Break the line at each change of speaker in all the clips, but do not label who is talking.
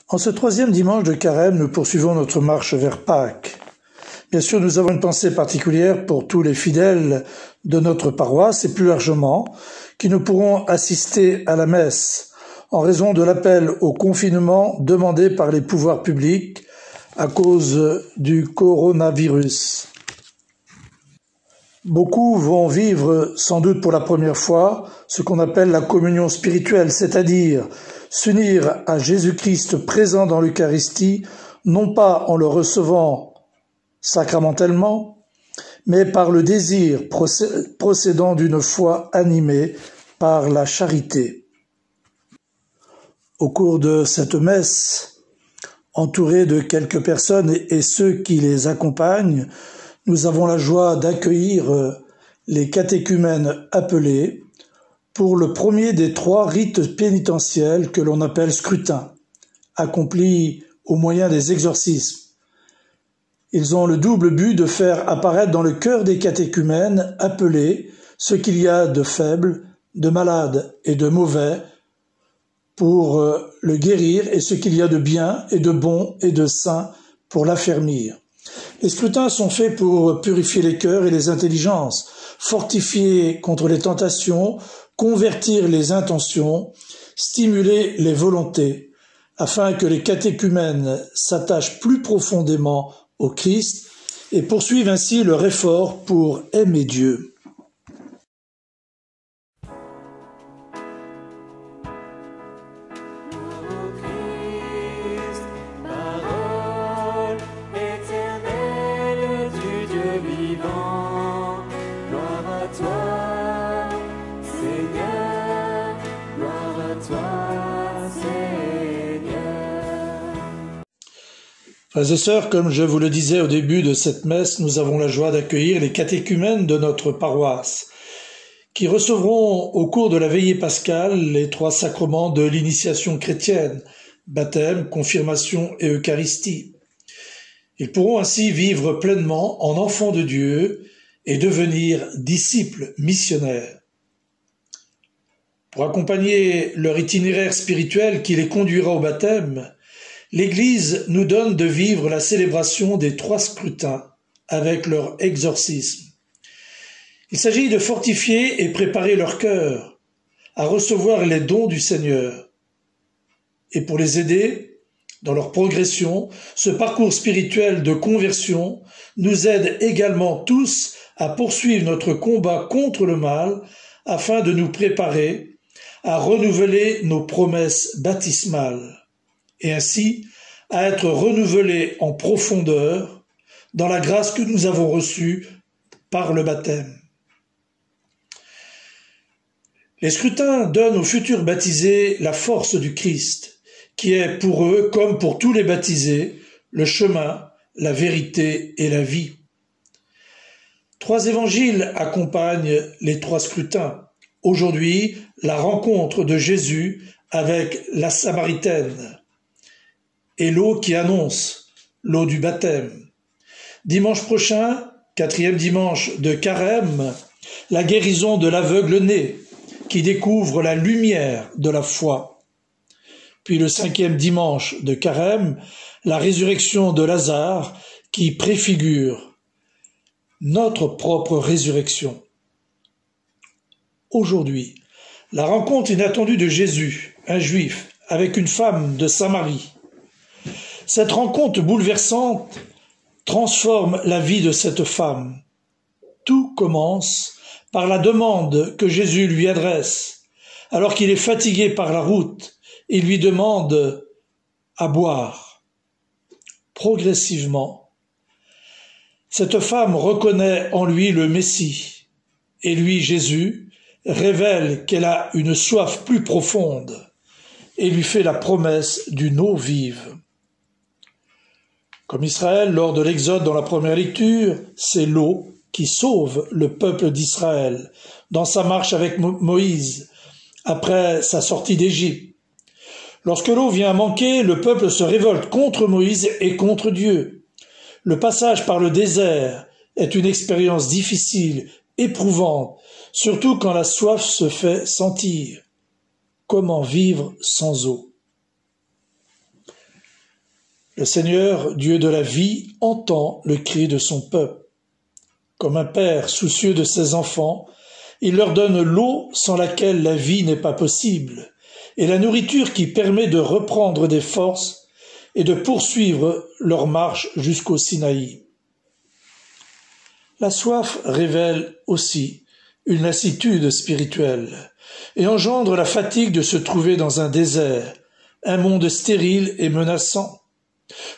En ce troisième dimanche de Carême, nous poursuivons notre marche vers Pâques. Bien sûr, nous avons une pensée particulière pour tous les fidèles de notre paroisse et plus largement, qui ne pourront assister à la messe en raison de l'appel au confinement demandé par les pouvoirs publics à cause du coronavirus. Beaucoup vont vivre, sans doute pour la première fois, ce qu'on appelle la communion spirituelle, c'est-à-dire s'unir à Jésus-Christ présent dans l'Eucharistie, non pas en le recevant sacramentellement, mais par le désir procédant d'une foi animée par la charité. Au cours de cette messe, entourés de quelques personnes et ceux qui les accompagnent, nous avons la joie d'accueillir les catéchumènes appelés pour le premier des 3 rites pénitentiels que l'on appelle scrutin, accomplis au moyen des exorcismes. Ils ont le double but de faire apparaître dans le cœur des catéchumènes appelés ce qu'il y a de faible, de malade et de mauvais pour le guérir et ce qu'il y a de bien et de bon et de saint pour l'affermir. Les scrutins sont faits pour purifier les cœurs et les intelligences, fortifier contre les tentations, convertir les intentions, stimuler les volontés, afin que les catéchumènes s'attachent plus profondément au Christ et poursuivent ainsi leur effort pour aimer Dieu. Frères et sœurs, comme je vous le disais au début de cette messe, nous avons la joie d'accueillir les catéchumènes de notre paroisse, qui recevront au cours de la veillée pascale les 3 sacrements de l'initiation chrétienne, baptême, confirmation et Eucharistie. Ils pourront ainsi vivre pleinement en enfants de Dieu et devenir disciples missionnaires. Pour accompagner leur itinéraire spirituel qui les conduira au baptême, l'Église nous donne de vivre la célébration des 3 scrutins avec leur exorcisme. Il s'agit de fortifier et préparer leur cœur à recevoir les dons du Seigneur. Et pour les aider dans leur progression, ce parcours spirituel de conversion nous aide également tous à poursuivre notre combat contre le mal afin de nous préparer à renouveler nos promesses baptismales et ainsi à être renouvelés en profondeur dans la grâce que nous avons reçue par le baptême. Les scrutins donnent aux futurs baptisés la force du Christ, qui est pour eux, comme pour tous les baptisés, le chemin, la vérité et la vie. 3 évangiles accompagnent les 3 scrutins. Aujourd'hui, la rencontre de Jésus avec la Samaritaine et l'eau qui annonce l'eau du baptême. Dimanche prochain, 4e dimanche de Carême, la guérison de l'aveugle-né qui découvre la lumière de la foi. Puis le 5e dimanche de Carême, la résurrection de Lazare qui préfigure notre propre résurrection. Aujourd'hui, la rencontre inattendue de Jésus, un juif, avec une femme de Samarie. Cette rencontre bouleversante transforme la vie de cette femme. Tout commence par la demande que Jésus lui adresse, alors qu'il est fatigué par la route, et lui demande à boire. Progressivement, cette femme reconnaît en lui le Messie, et lui, Jésus, révèle qu'elle a une soif plus profonde, et lui fait la promesse d'une eau vive. Comme Israël, lors de l'Exode dans la première lecture, c'est l'eau qui sauve le peuple d'Israël dans sa marche avec Moïse, après sa sortie d'Égypte. Lorsque l'eau vient à manquer, le peuple se révolte contre Moïse et contre Dieu. Le passage par le désert est une expérience difficile, éprouvante, surtout quand la soif se fait sentir. Comment vivre sans eau? Le Seigneur, Dieu de la vie, entend le cri de son peuple. Comme un père soucieux de ses enfants, il leur donne l'eau sans laquelle la vie n'est pas possible, et la nourriture qui permet de reprendre des forces et de poursuivre leur marche jusqu'au Sinaï. La soif révèle aussi une lassitude spirituelle et engendre la fatigue de se trouver dans un désert, un monde stérile et menaçant.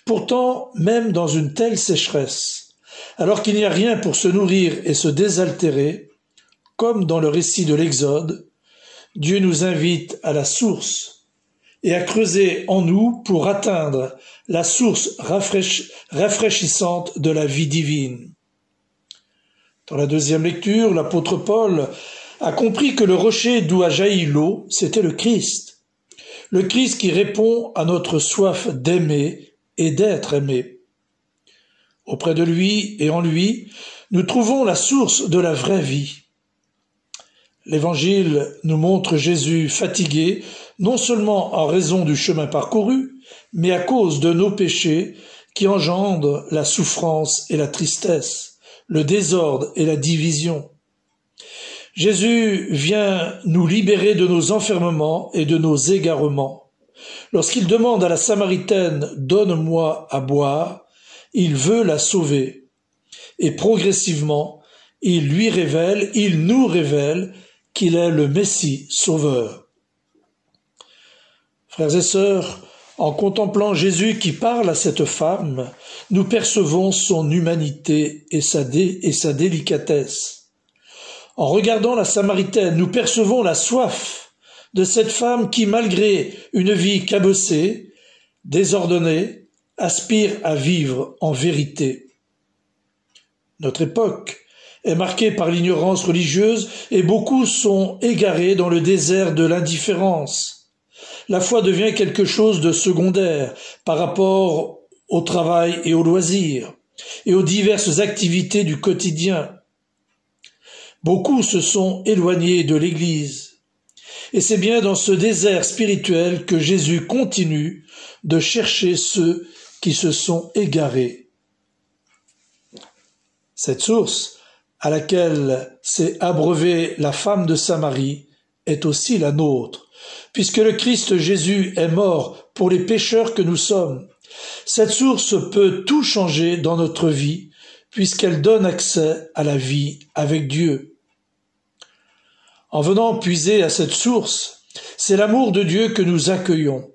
Pourtant, même dans une telle sécheresse, alors qu'il n'y a rien pour se nourrir et se désaltérer, comme dans le récit de l'Exode, Dieu nous invite à la source et à creuser en nous pour atteindre la source rafraîchissante de la vie divine. Dans la deuxième lecture, l'apôtre Paul a compris que le rocher d'où a jailli l'eau, c'était le Christ. Le Christ qui répond à notre soif d'aimer et d'être aimé. Auprès de lui et en lui, nous trouvons la source de la vraie vie. L'Évangile nous montre Jésus fatigué, non seulement en raison du chemin parcouru, mais à cause de nos péchés qui engendrent la souffrance et la tristesse, le désordre et la division. Jésus vient nous libérer de nos enfermements et de nos égarements. Lorsqu'il demande à la Samaritaine « Donne-moi à boire », il veut la sauver. Et progressivement, il nous révèle qu'il est le Messie sauveur. Frères et sœurs, en contemplant Jésus qui parle à cette femme, nous percevons son humanité et sa délicatesse. En regardant la Samaritaine, nous percevons la soif de cette femme qui, malgré une vie cabossée, désordonnée, aspire à vivre en vérité. Notre époque est marquée par l'ignorance religieuse et beaucoup sont égarés dans le désert de l'indifférence. La foi devient quelque chose de secondaire par rapport au travail et aux loisirs et aux diverses activités du quotidien. Beaucoup se sont éloignés de l'Église. Et c'est bien dans ce désert spirituel que Jésus continue de chercher ceux qui se sont égarés. Cette source à laquelle s'est abreuvée la femme de Samarie est aussi la nôtre, puisque le Christ Jésus est mort pour les pécheurs que nous sommes. Cette source peut tout changer dans notre vie, puisqu'elle donne accès à la vie avec Dieu. En venant puiser à cette source, c'est l'amour de Dieu que nous accueillons.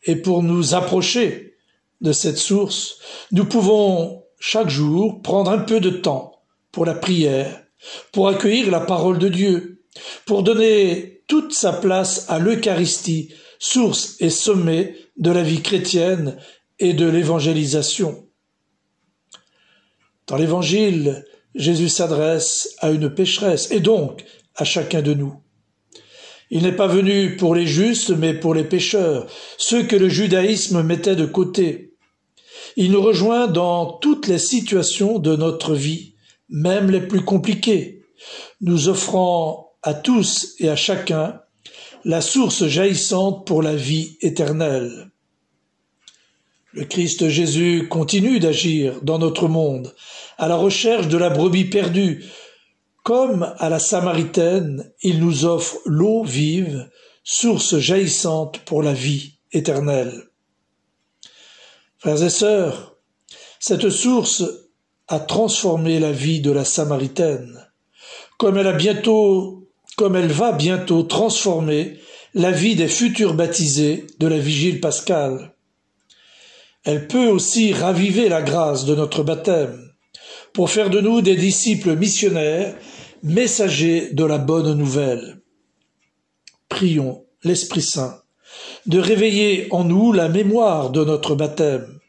Et pour nous approcher de cette source, nous pouvons chaque jour prendre un peu de temps pour la prière, pour accueillir la parole de Dieu, pour donner toute sa place à l'Eucharistie, source et sommet de la vie chrétienne et de l'évangélisation. Dans l'Évangile, Jésus s'adresse à une pécheresse et donc à chacun de nous. Il n'est pas venu pour les justes, mais pour les pécheurs, ceux que le judaïsme mettait de côté. Il nous rejoint dans toutes les situations de notre vie, même les plus compliquées, nous offrant à tous et à chacun la source jaillissante pour la vie éternelle. Le Christ Jésus continue d'agir dans notre monde, à la recherche de la brebis perdue. Comme à la Samaritaine, il nous offre l'eau vive, source jaillissante pour la vie éternelle. Frères et sœurs, cette source a transformé la vie de la Samaritaine, comme elle va bientôt transformer la vie des futurs baptisés de la vigile pascale. Elle peut aussi raviver la grâce de notre baptême, pour faire de nous des disciples missionnaires, messagers de la bonne nouvelle. Prions l'Esprit Saint de réveiller en nous la mémoire de notre baptême,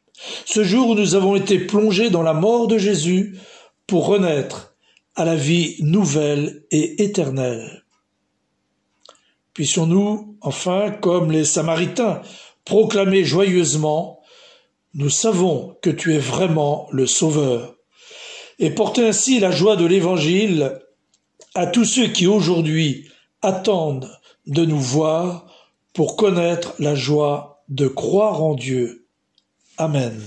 ce jour où nous avons été plongés dans la mort de Jésus pour renaître à la vie nouvelle et éternelle. Puissions-nous, enfin, comme les Samaritains, proclamer joyeusement « Nous savons que tu es vraiment le Sauveur » et porter ainsi la joie de l'Évangile à tous ceux qui aujourd'hui attendent de nous voir pour connaître la joie de croire en Dieu. Amen.